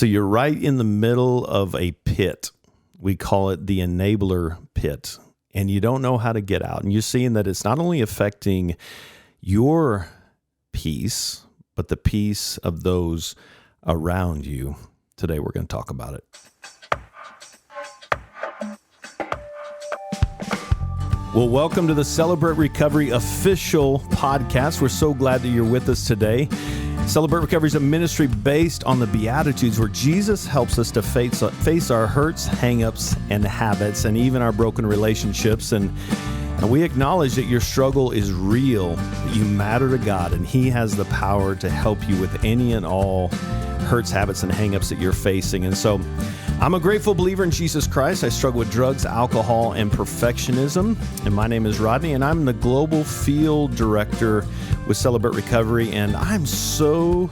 So you're right in the middle of a pit. We call it the enabler pit, and you don't know how to get out. And you're seeing that it's not only affecting your peace, but the peace of those around you. Today we're going to talk about it. Well, welcome to the Celebrate Recovery official podcast. We're so glad that you're with us today. Celebrate Recovery is a ministry based on the Beatitudes where Jesus helps us to face our hurts, hang-ups, and habits, and even our broken relationships. And we acknowledge that your struggle is real, that you matter to God, and He has the power to help you with any and all hurts, habits, and hang-ups that you're facing. And so I'm a grateful believer in Jesus Christ. I struggle with drugs, alcohol, and perfectionism. And my name is Rodney, and I'm the Global Field Director with Celebrate Recovery. And I'm so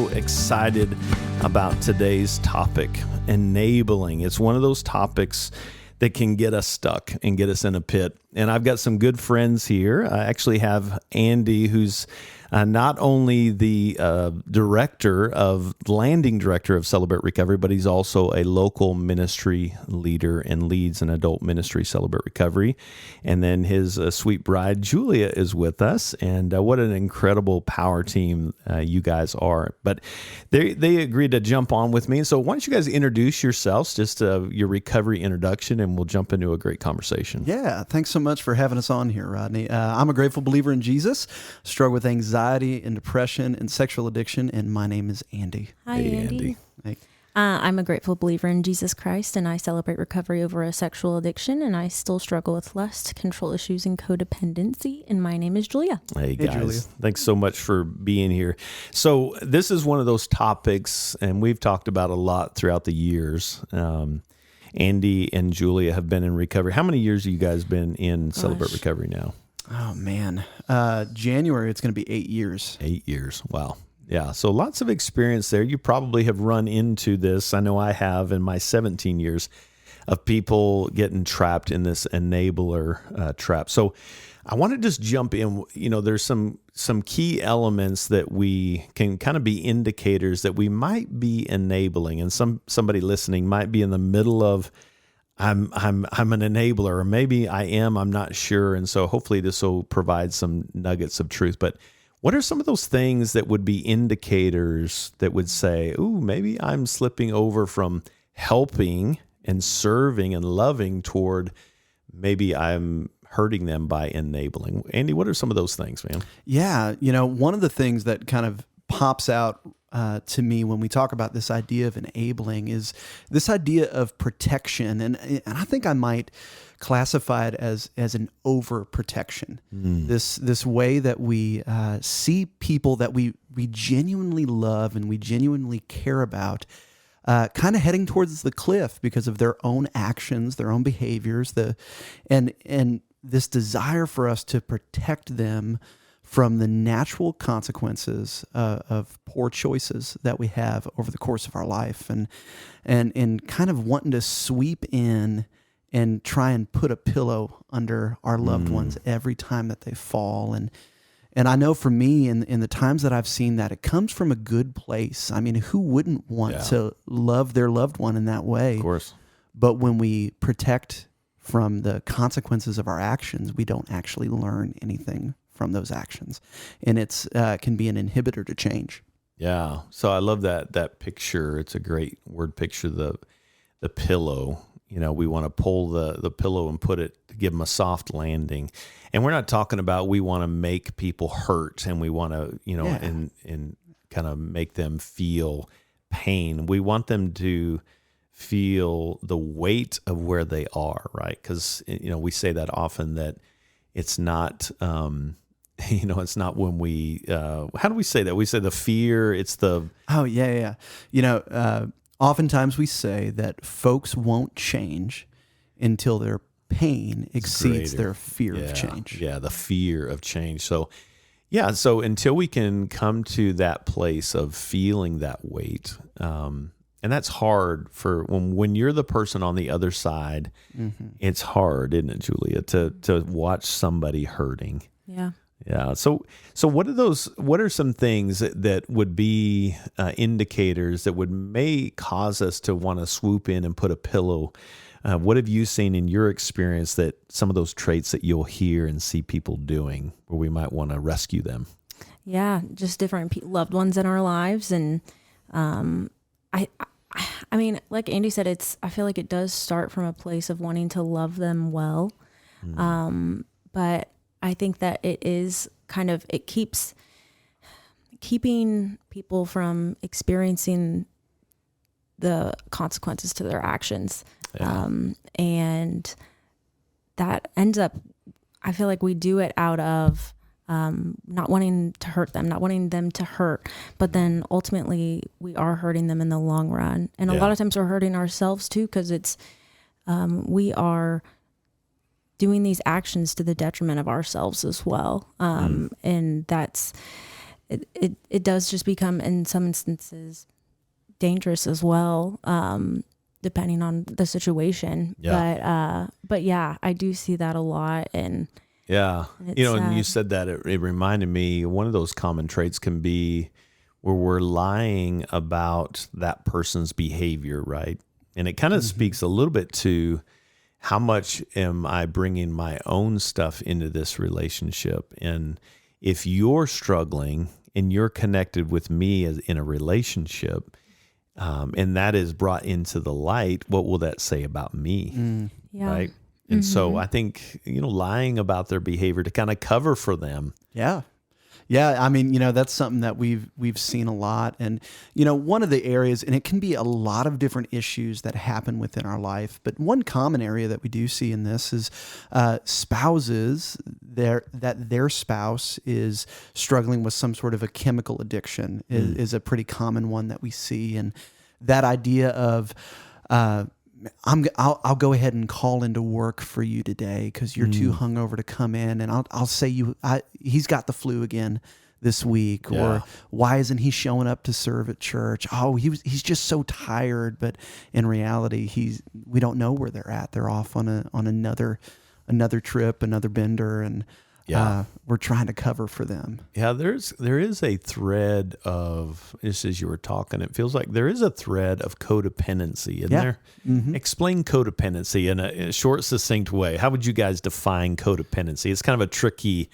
excited about today's topic, enabling. It's one of those topics that can get us stuck and get us in a pit. And I've got some good friends here. I actually have Andy, who's not only the landing director of Celebrate Recovery, but he's also a local ministry leader and leads an adult ministry, Celebrate Recovery. And then his sweet bride, Julia, is with us. And what an incredible power team you guys are. But they agreed to jump on with me. So why don't you guys introduce yourselves, just your recovery introduction, and we'll jump into a great conversation. Yeah, thanks so much for having us on here, Rodney. I'm a grateful believer in Jesus, struggle with anxiety and depression and sexual addiction, and my name is Andy. Hi, Andy. Hey. I'm a grateful believer in Jesus Christ, and I celebrate recovery over a sexual addiction, and I still struggle with lust, control issues, and codependency, and my name is Julia. Hey, guys. Julia. Thanks so much for being here. So this is one of those topics, and we've talked about a lot throughout the years. Andy and Julia have been in recovery. How many years have you guys been in Celebrate Recovery now? Oh, man. January, it's going to be 8 years. 8 years. Wow. Yeah. So lots of experience there. You probably have run into this. I know I have in my 17 years of people getting trapped in this enabler trap. So I want to just jump in. You know, there's some key elements that we can kind of be indicators that we might be enabling, and somebody listening might be in the middle of I'm an enabler, or maybe I am, I'm not sure. And so hopefully this will provide some nuggets of truth. But what are some of those things that would be indicators that would say, ooh, maybe I'm slipping over from helping and serving and loving toward maybe I'm hurting them by enabling? Andy, what are some of those things, man? Yeah, one of the things that kind of pops out to me when we talk about this idea of enabling is this idea of protection, and I think I might classify it as an overprotection. This way that we see people that we genuinely love and we genuinely care about kind of heading towards the cliff because of their own actions, their own behaviors, and this desire for us to protect them from the natural consequences of poor choices that we have over the course of our life, and kind of wanting to sweep in and try and put a pillow under our loved ones every time that they fall. And I know for me, in the times that I've seen that, it comes from a good place. I mean, who wouldn't want to love their loved one in that way? Of course. But when we protect from the consequences of our actions, we don't actually learn anything from those actions, and it's can be an inhibitor to change. Yeah. So I love that picture. It's a great word picture. The pillow. We want to pull the pillow and put it to give them a soft landing. And we're not talking about we want to make people hurt and we want to and kind of make them feel pain. We want them to feel the weight of where they are, right? Because we say that often, that it's not. It's not when we, how do we say that? We say the fear, it's the... Oh, yeah. Oftentimes we say that folks won't change until their pain exceeds their fear of change. Yeah, the fear of change. So until we can come to that place of feeling that weight, and that's hard for when you're the person on the other side, it's hard, isn't it, Julia, to watch somebody hurting. Yeah. Yeah. So what are some things that would be indicators that may cause us to want to swoop in and put a pillow? What have you seen in your experience that some of those traits that you'll hear and see people doing where we might want to rescue them? Yeah, just different loved ones in our lives. And I mean, like Andy said, I feel like it does start from a place of wanting to love them well. But I think that it is it keeps keeping people from experiencing the consequences to their actions. Yeah. And that ends up, I feel like we do it out of not wanting to hurt them, not wanting them to hurt, but then ultimately we are hurting them in the long run. And a lot of times we're hurting ourselves too, because we are doing these actions to the detriment of ourselves as well. And it does just become, in some instances, dangerous as well, depending on the situation. Yeah. But yeah, I do see that a lot. And yeah, and you said that, it reminded me, one of those common traits can be where we're lying about that person's behavior, right? And it kind of speaks a little bit to how much am I bringing my own stuff into this relationship? And if you're struggling and you're connected with me as in a relationship, and that is brought into the light, what will that say about me? Right? And so I think, lying about their behavior to kind of cover for them. Yeah. Yeah, I mean, that's something that we've seen a lot. And, one of the areas, and it can be a lot of different issues that happen within our life, but one common area that we do see in this is spouses, that their spouse is struggling with some sort of a chemical addiction is a pretty common one that we see. And that idea of, I'll go ahead and call into work for you today because you're too hungover to come in, and I'll say he's got the flu again this week, or why isn't he showing up to serve at church? Oh, he's just so tired. But in reality, we don't know where they're at. They're off on another trip, another bender, and we're trying to cover for them. Yeah, there is a thread of, just as you were talking, it feels like there is a thread of codependency in there. Explain codependency in a short, succinct way. How would you guys define codependency? It's kind of a tricky,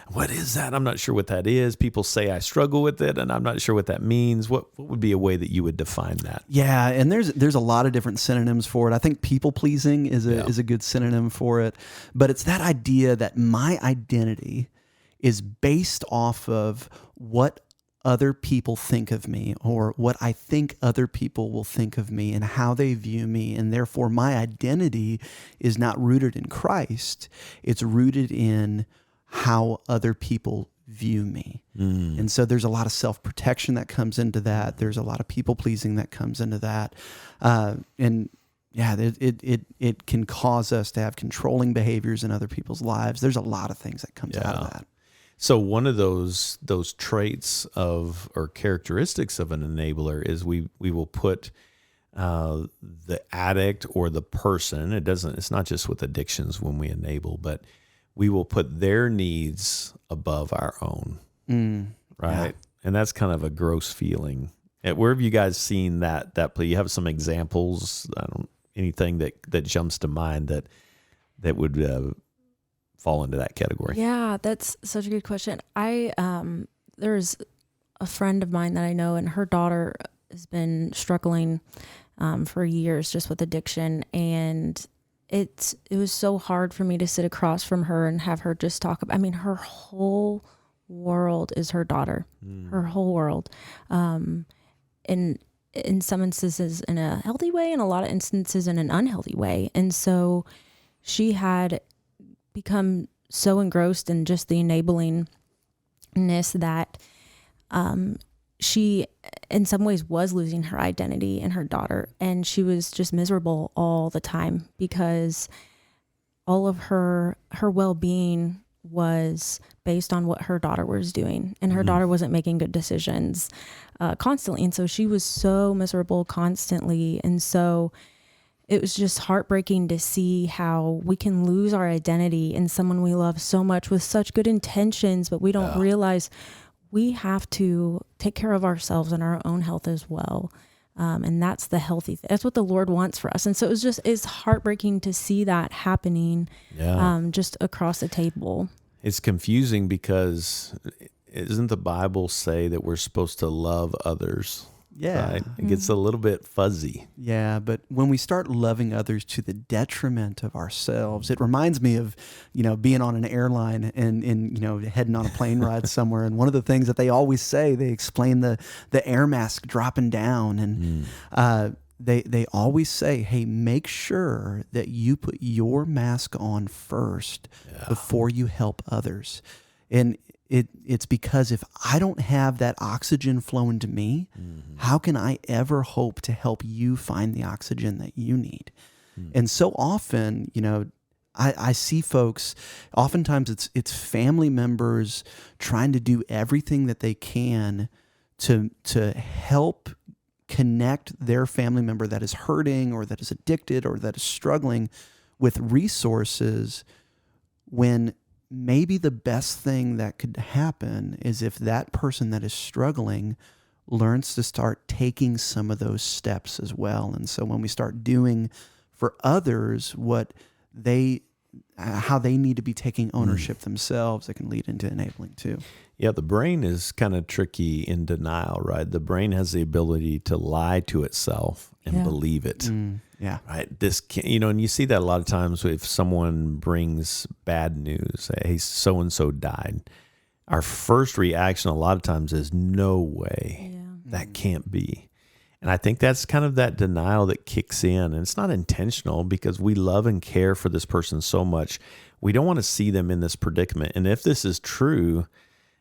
what is that? I'm not sure what that is. People say I struggle with it, and I'm not sure what that means. What would be a way that you would define that? Yeah, and there's a lot of different synonyms for it. I think people pleasing is a good synonym for it, but it's that idea that my identity is based off of what other people think of me, or what I think other people will think of me and how they view me. And therefore my identity is not rooted in Christ. It's rooted in how other people view me. And so there's a lot of self-protection that comes into that. There's a lot of people-pleasing that comes into that. And yeah, it can cause us to have controlling behaviors in other people's lives. There's a lot of things that comes out of that. So one of those traits of, or characteristics of an enabler is we will put the addict or the person. It's not just with addictions when we enable, but we will put their needs above our own, right? Yeah. And that's kind of a gross feeling. Where have you guys seen that play? You have some examples? Anything that jumps to mind that would fall into that category? Yeah, that's such a good question. There's a friend of mine that I know, and her daughter has been struggling for years just with addiction, and it was so hard for me to sit across from her and have her just talk about, her whole world is her daughter, her whole world. In some instances in a healthy way, and a lot of instances in an unhealthy way. And so she had become so engrossed in just the enablingness that she in some ways was losing her identity in her daughter, and she was just miserable all the time because all of her well-being was based on what her daughter was doing, and her daughter wasn't making good decisions constantly, and so she was so miserable constantly. And so it was just heartbreaking to see how we can lose our identity in someone we love so much with such good intentions, but we don't realize we have to take care of ourselves and our own health as well. And that's the healthy thing. That's what the Lord wants for us. And so it's heartbreaking to see that happening just across the table. It's confusing because isn't the Bible say that we're supposed to love others? Yeah. Right? It gets a little bit fuzzy. Yeah, but when we start loving others to the detriment of ourselves, it reminds me of, being on an airline and heading on a plane ride somewhere. And one of the things that they always say, they explain the air mask dropping down, and they always say, hey, make sure that you put your mask on first before you help others. And it's because if I don't have that oxygen flowing to me, how can I ever hope to help you find the oxygen that you need? And so often, I see folks, oftentimes it's family members trying to do everything that they can to help connect their family member that is hurting or that is addicted or that is struggling with resources, when maybe the best thing that could happen is if that person that is struggling learns to start taking some of those steps as well. And so when we start doing for others how they need to be taking ownership themselves, it can lead into enabling too. Yeah, the brain is kind of tricky in denial, right? The brain has the ability to lie to itself and believe it. Yeah. Right. This can, and you see that a lot of times if someone brings bad news, hey, so-and-so died. Our first reaction a lot of times is no way. That can't be. And I think that's kind of that denial that kicks in. And it's not intentional because we love and care for this person so much. We don't want to see them in this predicament. And if this is true,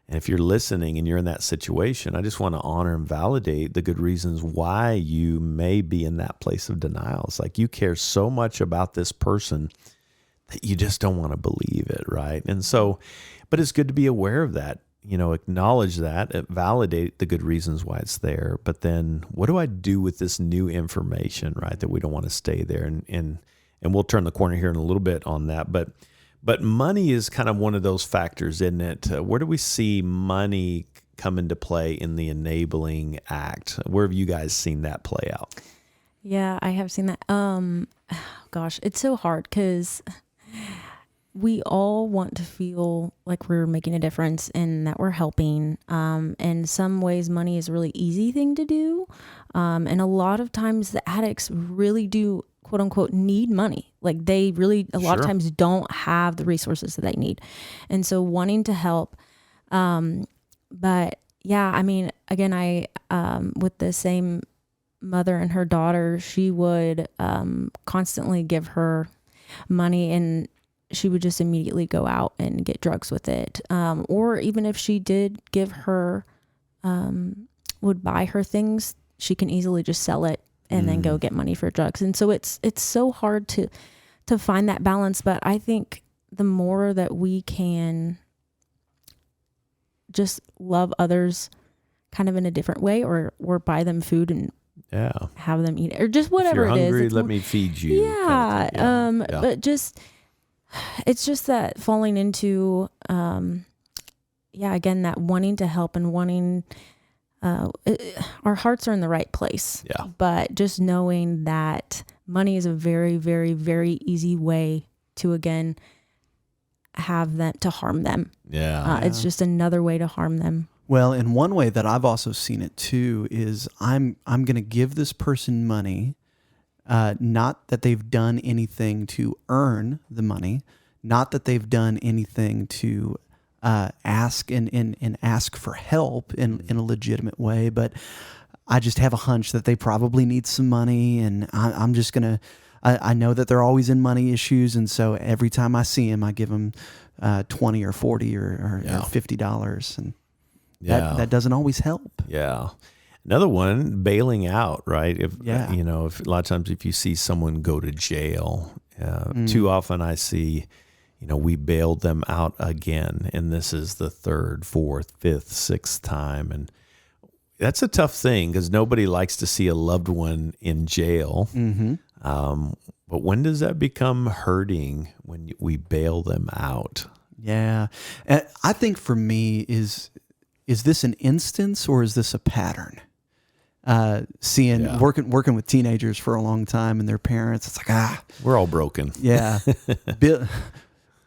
and if you're listening and you're in that situation, I just want to honor and validate the good reasons why you may be in that place of denial. It's like you care so much about this person that you just don't want to believe it, right? And so, but it's good to be aware of that, acknowledge that, validate the good reasons why it's there. But then what do I do with this new information, right, that we don't want to stay there? And we'll turn the corner here in a little bit on that. But money is kind of one of those factors, isn't it? Where do we see money come into play in the enabling act? Where have you guys seen that play out? Yeah, I have seen that. Gosh, it's so hard because we all want to feel like we're making a difference and that we're helping. In some ways, money is a really easy thing to do. And a lot of times the addicts really do, quote unquote, need money. Like they really, a lot of times don't have the resources that they need. And so wanting to help. But yeah, I mean, again, I, with the same mother and her daughter, she would, constantly give her money and she would just immediately go out and get drugs with it. Or even if she did give her, would buy her things, she can easily just sell it and then go get money for drugs. And so it's so hard to find that balance. But I think the more that we can just love others kind of in a different way, or buy them food and have them eat it, or just whatever if you're hungry, it is. let me feed you. Yeah. But just, it's just that falling into, again, that wanting to help and wanting, our hearts are in the right place. Yeah. But just knowing that money is a very, very, very easy way to, again, have them, to harm them. It's just another way to harm them. Well, and one way that I've also seen it too is I'm going to give this person money, not that they've done anything to earn the money, not that they've done anything to ask and ask for help in a legitimate way, but I just have a hunch that they probably need some money, and I'm just going to, I know that they're always in money issues, and so every time I see them, I give them $20 or $40 or $50, and that doesn't always help. Yeah. Another one, bailing out, right? If a lot of times if you see someone go to jail, too often I see, we bailed them out again, and this is the third, fourth, fifth, sixth time. And that's a tough thing because nobody likes to see a loved one in jail. But when does that become hurting when we bail them out? Yeah. I think for me is this an instance or is this a pattern? Working with teenagers for a long time and their parents, it's like, we're all broken. Yeah.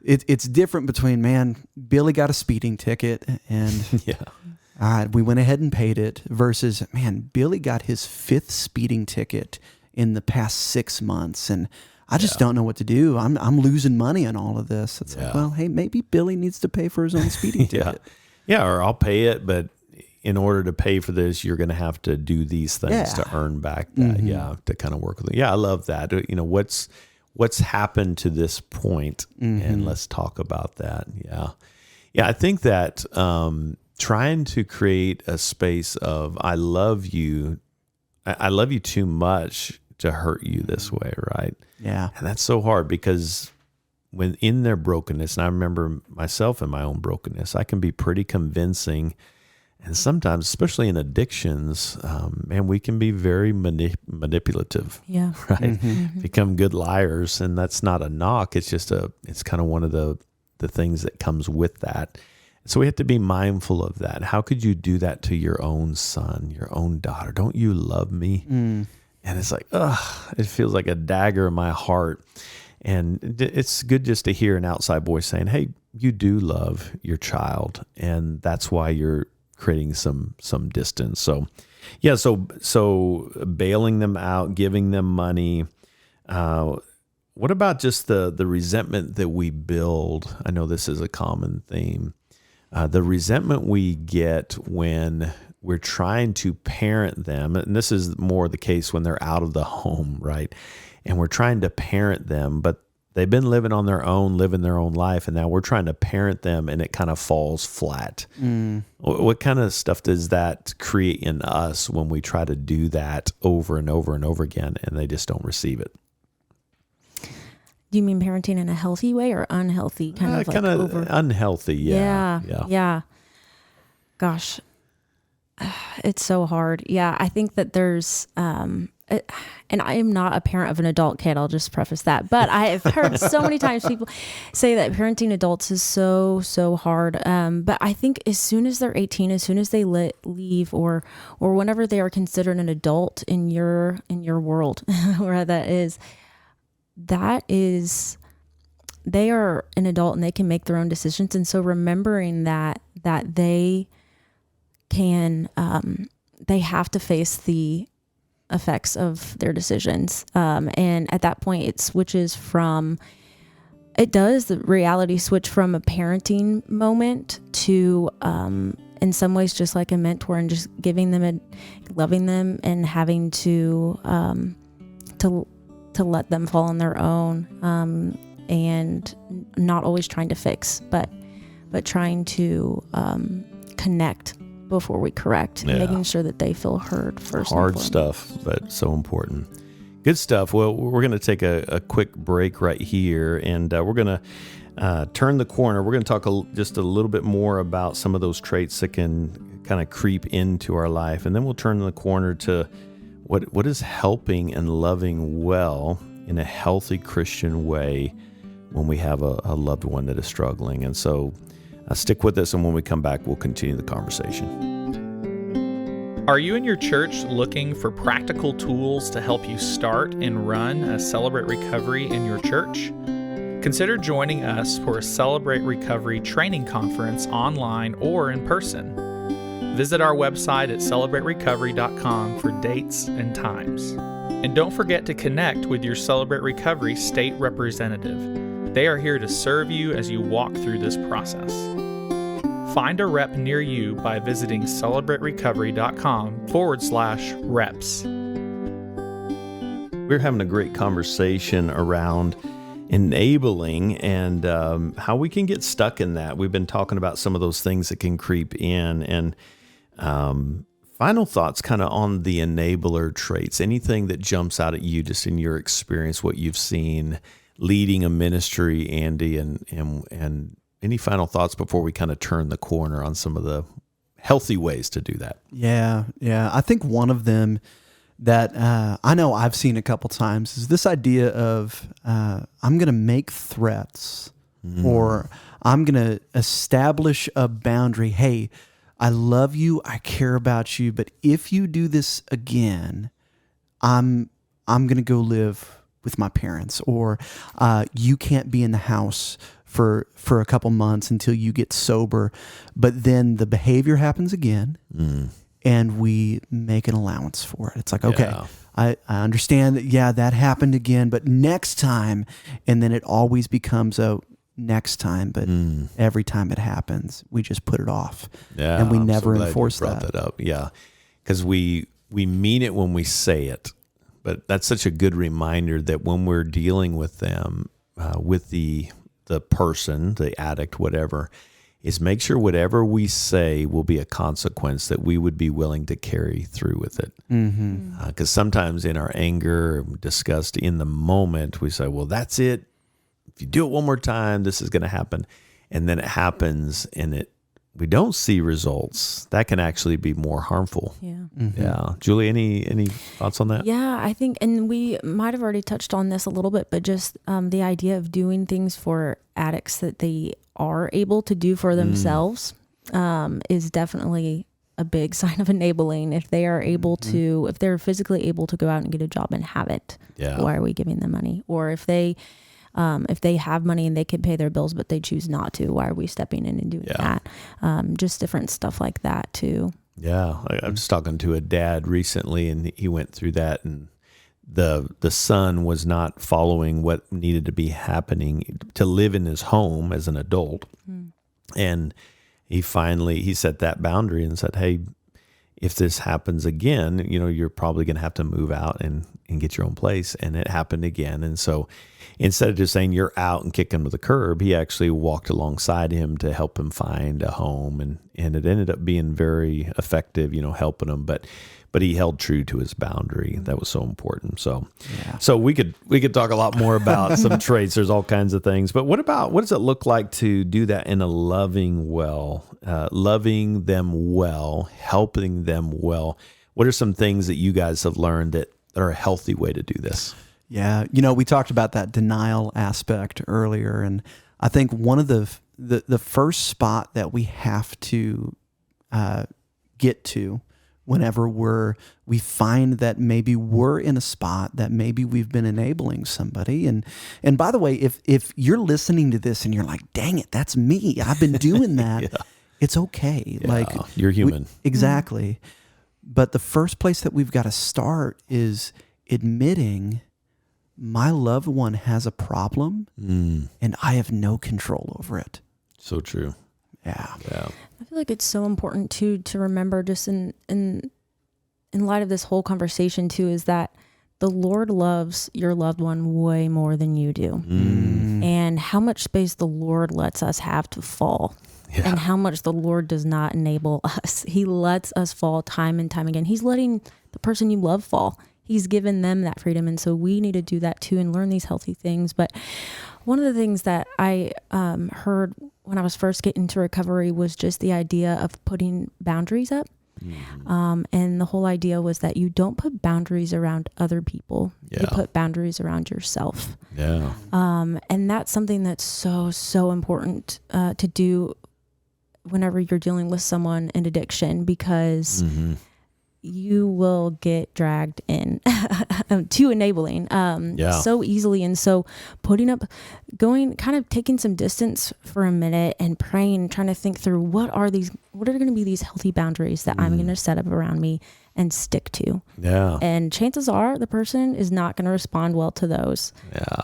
It's different between, man, Billy got a speeding ticket and all right, we went ahead and paid it, versus, man, Billy got his 5th speeding ticket in the past 6 months, and I just don't know what to do. I'm losing money on all of this. It's like, well, hey, maybe Billy needs to pay for his own speeding ticket. Yeah, or I'll pay it, but in order to pay for this, you're going to have to do these things to earn back that, to kind of work with it. Yeah, I love that. You know, what's happened to this point, and let's talk about that. Yeah, I think that trying to create a space of I love you too much to hurt you this way, right? Yeah. And that's so hard, because when in their brokenness, and I remember myself in my own brokenness, I can be pretty convincing. And sometimes, especially in addictions, we can be very manipulative. Yeah. Right. Become good liars. And that's not a knock. It's just it's kind of one of the things that comes with that. So we have to be mindful of that. How could you do that to your own son, your own daughter? Don't you love me? And it's like, it feels like a dagger in my heart. And it's good just to hear an outside voice saying, hey, you do love your child. And that's why you're creating some distance. So bailing them out, giving them money. What about just the resentment that we build? I know this is a common theme. The resentment we get when we're trying to parent them, and this is more the case when they're out of the home, right? And we're trying to parent them, but they've been living on their own, living their own life, and now we're trying to parent them, and it kind of falls flat. What kind of stuff does that create in us when we try to do that over and over and over again, and they just don't receive it? Do you mean parenting in a healthy way or unhealthy? Unhealthy, yeah. Gosh, it's so hard. Yeah, I think that there's, and I am not a parent of an adult kid, I'll just preface that. But I have heard so many times people say that parenting adults is so, so hard. But I think as soon as they're 18, as soon as they leave or whenever they are considered an adult in your world, where that is, they are an adult and they can make their own decisions. And so remembering that they can, they have to face the effects of their decisions. And at that point it switches from, the reality switch from a parenting moment to, in some ways just like a mentor, and just giving them and loving them and having to let them fall on their own, and not always trying to fix, but trying to connect before we correct, and making sure that they feel heard first. Hard stuff, but so important. Good stuff. Well, we're going to take a quick break right here, and we're going to turn the corner. We're going to talk just a little bit more about some of those traits that can kind of creep into our life, and then we'll turn the corner to what is helping and loving well in a healthy Christian way when we have a loved one that is struggling. And so stick with us, and when we come back, we'll continue the conversation. Are you and your church looking for practical tools to help you start and run a Celebrate Recovery in your church? Consider joining us for a Celebrate Recovery training conference online or in person. Visit our website at celebraterecovery.com for dates and times. And don't forget to connect with your Celebrate Recovery state representative. They are here to serve you as you walk through this process. Find a rep near you by visiting celebraterecovery.com/reps. We're having a great conversation around enabling and how we can get stuck in that. We've been talking about some of those things that can creep in, and final thoughts kind of on the enabler traits. Anything that jumps out at you just in your experience, what you've seen leading a ministry, Andy, and any final thoughts before we kind of turn the corner on some of the healthy ways to do that? Yeah. I think one of them that I know I've seen a couple times is this idea of I'm going to make threats or I'm going to establish a boundary. Hey, I love you. I care about you. But if you do this again, I'm going to go live with my parents, or you can't be in the house for a couple months until you get sober. But then the behavior happens again. And we make an allowance for it. It's like, okay, I understand that, that happened again, but next time, and then it always becomes a next time, but every time it happens, we just put it off. Yeah, and we I'm never so glad enforce you brought that up. Yeah, because we mean it when we say it, but that's such a good reminder that when we're dealing with them, with the person, the addict, whatever, is make sure whatever we say will be a consequence that we would be willing to carry through with it. Because sometimes in our anger, disgust in the moment, we say, well, that's it. If you do it one more time, this is going to happen. And then it happens and we don't see results. That can actually be more harmful. Yeah. Yeah. Julie, any thoughts on that? Yeah, I think, and we might have already touched on this a little bit, but just the idea of doing things for addicts that they are able to do for themselves is definitely a big sign of enabling. If they are able to, if they're physically able to go out and get a job and have it, why are we giving them money? Or if they have money and they can pay their bills, but they choose not to, why are we stepping in and doing that? Just different stuff like that too. Yeah. I was talking to a dad recently and he went through that, and the son was not following what needed to be happening to live in his home as an adult. And he set that boundary and said, hey, if this happens again, you're probably going to have to move out and get your own place. And it happened again. And so instead of just saying you're out and kick him to the curb, he actually walked alongside him to help him find a home. And it ended up being very effective, helping him. But he held true to his boundary. That was so important. So we could talk a lot more about some traits. There's all kinds of things. But what does it look like to do that in a loving them well, helping them well? What are some things that you guys have learned that are a healthy way to do this? Yeah. We talked about that denial aspect earlier. And I think one of the first spot that we have to get to whenever we find that maybe we're in a spot that maybe we've been enabling somebody. And by the way, if you're listening to this and you're like, dang it, that's me, I've been doing that. It's okay. Yeah, you're human. Exactly. But the first place that we've got to start is admitting my loved one has a problem and I have no control over it. So true. Yeah. I feel like it's so important too to remember, just in light of this whole conversation too, is that the Lord loves your loved one way more than you do. And how much space the Lord lets us have to fall. And how much the Lord does not enable us. He lets us fall time and time again. He's letting the person you love fall. He's given them that freedom. And so we need to do that too and learn these healthy things. But one of the things that I heard when I was first getting into recovery was just the idea of putting boundaries up. And the whole idea was that you don't put boundaries around other people. You put boundaries around yourself. And that's something that's so, so important to do whenever you're dealing with someone in addiction, because you will get dragged in to enabling so easily. And so kind of taking some distance for a minute and praying, trying to think through what are going to be these healthy boundaries that I'm going to set up around me and stick to. And chances are the person is not going to respond well to those.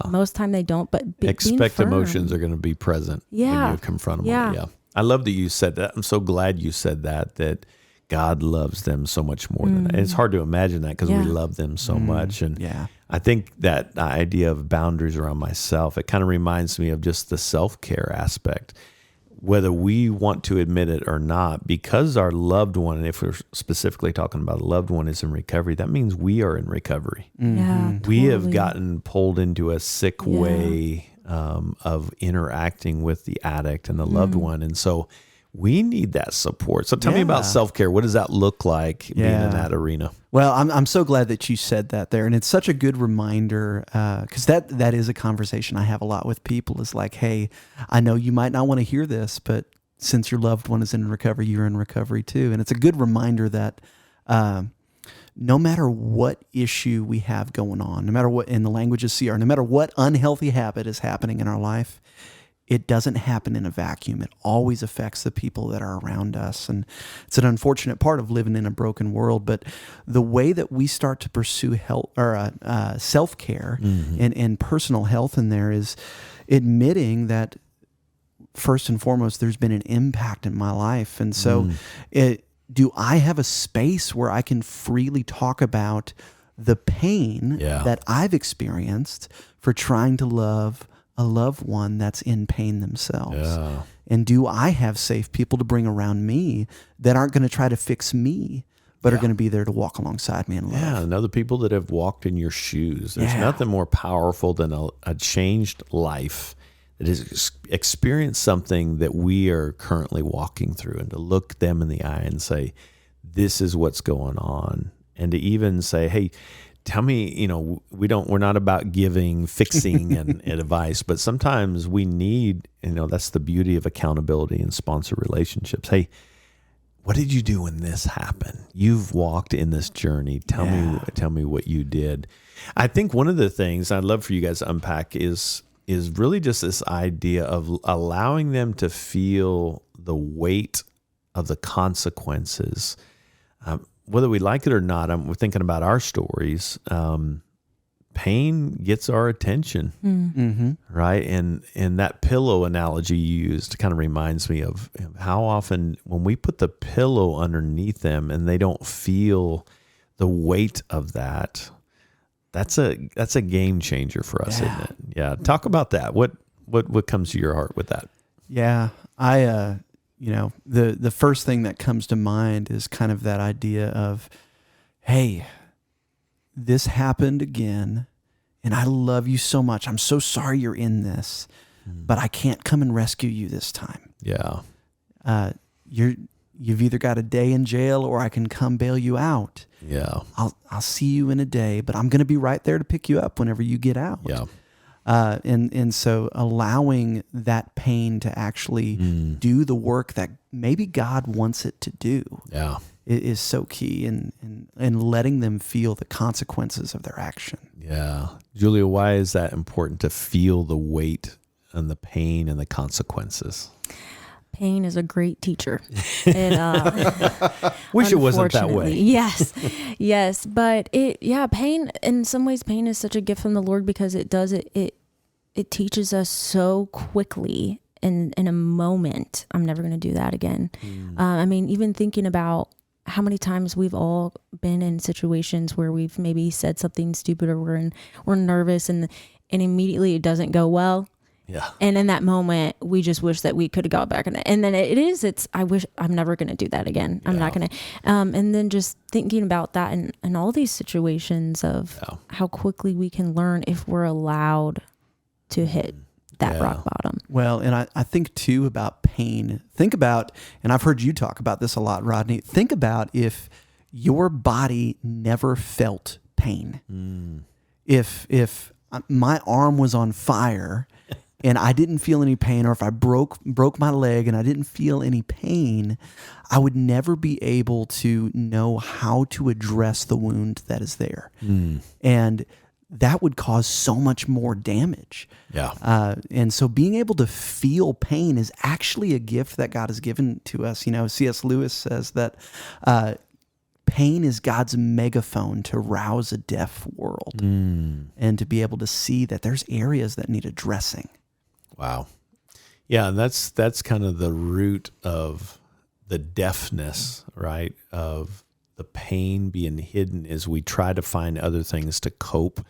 Most of the time they don't, but expect emotions are going to be present when you confront them. I love that you said that. I'm so glad you said that God loves them so much more than that. And it's hard to imagine that because we love them so much. And I think that idea of boundaries around myself, it kind of reminds me of just the self-care aspect, whether we want to admit it or not, because our loved one, and if we're specifically talking about a loved one is in recovery, that means we are in recovery. We have gotten pulled into a sick way of interacting with the addict and the loved one. And so we need that support. So tell me about self-care. What does that look like being in that arena? Well, I'm so glad that you said that there. And it's such a good reminder, because that is a conversation I have a lot with people, is like, hey, I know you might not want to hear this, but since your loved one is in recovery, you're in recovery too. And it's a good reminder that no matter what issue we have going on, no matter what, in the language of CR, no matter what unhealthy habit is happening in our life, it doesn't happen in a vacuum. It always affects the people that are around us. And it's an unfortunate part of living in a broken world. But the way that we start to pursue health or self-care and personal health in there is admitting that first and foremost, there's been an impact in my life. And so do I have a space where I can freely talk about the pain that I've experienced for trying to love a loved one that's in pain themselves? Yeah. And do I have safe people to bring around me that aren't going to try to fix me, but are going to be there to walk alongside me in love? Yeah, and other people that have walked in your shoes. There's nothing more powerful than a changed life that has experienced something that we are currently walking through, and to look them in the eye and say, this is what's going on. And to even say, hey, tell me, we're not about giving, fixing and advice, but sometimes we need, that's the beauty of accountability and sponsor relationships. Hey, what did you do when this happened? You've walked in this journey. Tell me what you did. I think one of the things I'd love for you guys to unpack is really just this idea of allowing them to feel the weight of the consequences. Whether we like it or not, we're thinking about our stories. Pain gets our attention, right? And that pillow analogy you used kind of reminds me of how often when we put the pillow underneath them and they don't feel the weight of that, that's a game changer for us, isn't it? Yeah. Talk about that. What comes to your heart with that? Yeah, the first thing that comes to mind is kind of that idea of, hey, this happened again, and I love you so much. I'm so sorry you're in this, but I can't come and rescue you this time. Yeah. You've either got a day in jail or I can come bail you out. Yeah. I'll see you in a day, but I'm going to be right there to pick you up whenever you get out. Yeah. And so allowing that pain to actually do the work that maybe God wants it to do is so key, and letting them feel the consequences of their action. Yeah. Julia, why is that important to feel the weight and the pain and the consequences? Pain is a great teacher. Wish it wasn't that way. Yes. But pain, in some ways, pain is such a gift from the Lord, because it teaches us so quickly in a moment. I'm never going to do that again. Even thinking about how many times we've all been in situations where we've maybe said something stupid, or we're nervous and immediately it doesn't go well. Yeah. And in that moment, we just wish that we could have got back on it. And then I wish I'm never going to do that again. I'm not going to. And then just thinking about that and all these situations of how quickly we can learn if we're allowed to hit that rock bottom. Well, and I think too about pain. Think about, and I've heard you talk about this a lot, Rodney. Think about if your body never felt pain. If my arm was on fire and I didn't feel any pain, or if I broke my leg and I didn't feel any pain, I would never be able to know how to address the wound that is there. And that would cause so much more damage. Yeah. And so being able to feel pain is actually a gift that God has given to us. C.S. Lewis says that pain is God's megaphone to rouse a deaf world, and to be able to see that there's areas that need addressing. Wow. Yeah, and that's kind of the root of the deafness, right? Of the pain being hidden, is we try to find other things to cope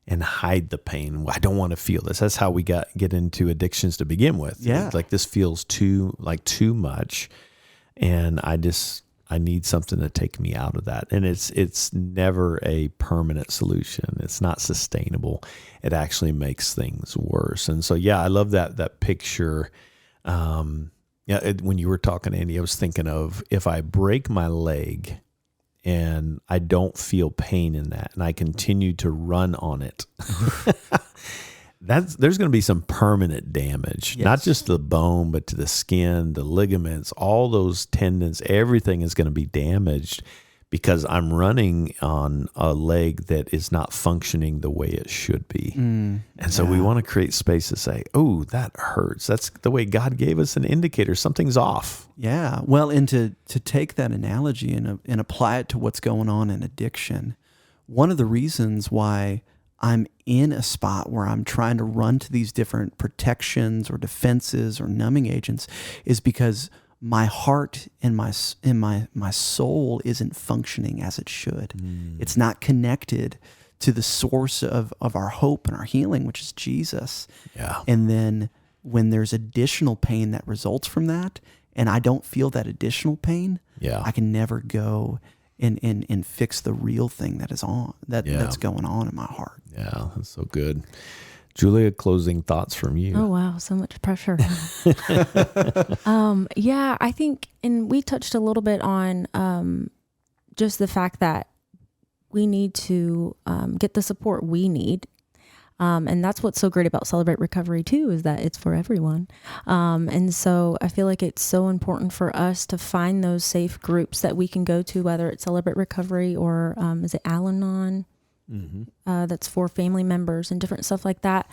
and hide the pain. I don't want to feel this. That's how we get into addictions to begin with. Yeah. Like, this feels too much, and I need something to take me out of that. And it's never a permanent solution. It's not sustainable. It actually makes things worse. And so, I love that picture. Yeah, when you were talking, Andy, I was thinking of if I break my leg and I don't feel pain in that and I continue to run on it, there's going to be some permanent damage, not just the bone, but to the skin, the ligaments, all those tendons, everything is going to be damaged because I'm running on a leg that is not functioning the way it should be. And so we want to create space to say, oh, that hurts. That's the way God gave us an indicator. Something's off. Yeah. Well, and to take that analogy and apply it to what's going on in addiction, one of the reasons why I'm in a spot where I'm trying to run to these different protections or defenses or numbing agents is because my heart and my soul isn't functioning as it should. It's not connected to the source of our hope and our healing, which is Jesus. Yeah. And then when there's additional pain that results from that, and I don't feel that additional pain, I can never go and fix the real thing that is that's going on in my heart. Yeah, that's so good. Julia, closing thoughts from you. Oh, wow. So much pressure. Yeah, I think, and we touched a little bit on just the fact that we need to get the support we need. And that's what's so great about Celebrate Recovery too, is that it's for everyone. And so I feel like it's so important for us to find those safe groups that we can go to, whether it's Celebrate Recovery or is it Al-Anon? That's for family members and different stuff like that.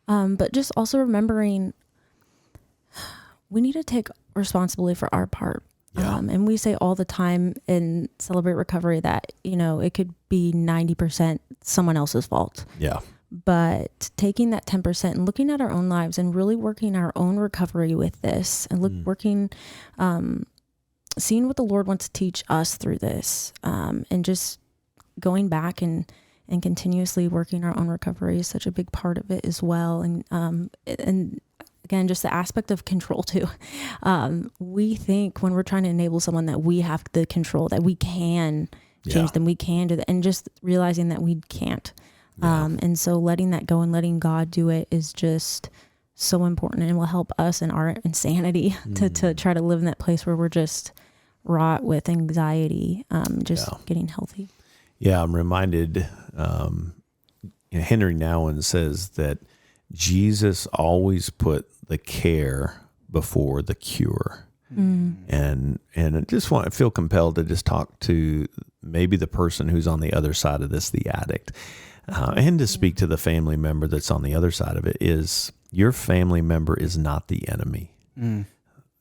But just also remembering we need to take responsibility for our part. And we say all the time in Celebrate Recovery that, it could be 90% someone else's fault. Yeah. But taking that 10% and looking at our own lives and really working our own recovery with this and working, seeing what the Lord wants to teach us through this, and just going back and continuously working our own recovery is such a big part of it as well. And again, just the aspect of control too. We think when we're trying to enable someone that we have the control, that we can change them, we can do that, and just realizing that we can't. And so letting that go and letting God do it is just so important, and will help us in our insanity to try to live in that place where we're just wrought with anxiety, getting healthy. Yeah, I'm reminded, Henry Nouwen says that Jesus always put the care before the cure. And I feel compelled to just talk to maybe the person who's on the other side of this, the addict, and to speak to the family member that's on the other side of it. Is your family member is not the enemy.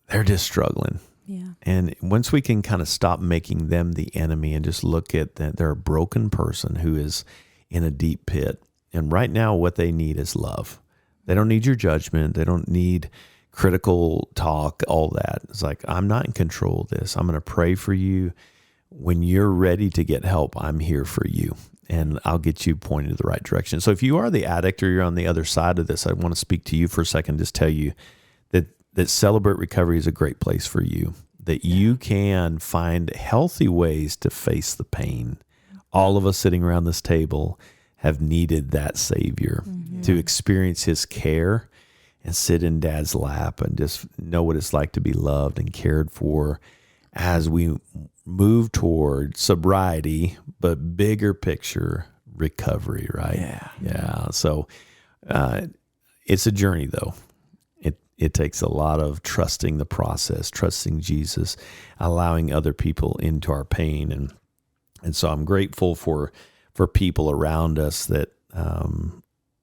They're just struggling. Yeah. And once we can kind of stop making them the enemy and just look at that they're a broken person who is in a deep pit. And right now what they need is love. They don't need your judgment. They don't need critical talk, all that. It's like, I'm not in control of this. I'm going to pray for you. When you're ready to get help, I'm here for you. And I'll get you pointed in the right direction. So if you are the addict or you're on the other side of this, I want to speak to you for a second, just tell you that Celebrate Recovery is a great place for you, that you can find healthy ways to face the pain. All of us sitting around this table have needed that Savior to experience His care and sit in Dad's lap and just know what it's like to be loved and cared for as we move toward sobriety, but bigger picture recovery, right? Yeah. So it's a journey, though. It takes a lot of trusting the process, trusting Jesus, allowing other people into our pain. And so I'm grateful for people around us that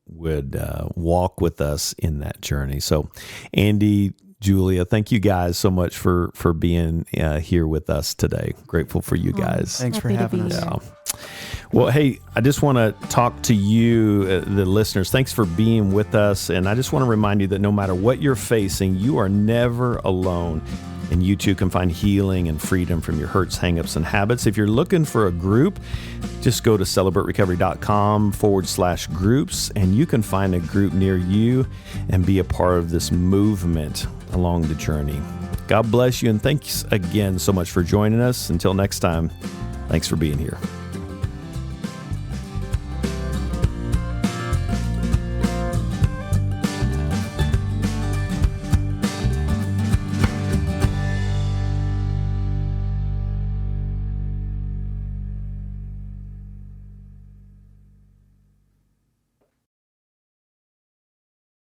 would walk with us in that journey. So Andy, Julia, thank you guys so much for being here with us today. Grateful for you guys. Thanks for having us. Yeah. Well, hey, I just want to talk to you, the listeners. Thanks for being with us. And I just want to remind you that no matter what you're facing, you are never alone. And you too can find healing and freedom from your hurts, hangups, and habits. If you're looking for a group, just go to celebraterecovery.com/groups, and you can find a group near you and be a part of this movement along the journey. God bless you, and thanks again so much for joining us. Until next time, thanks for being here.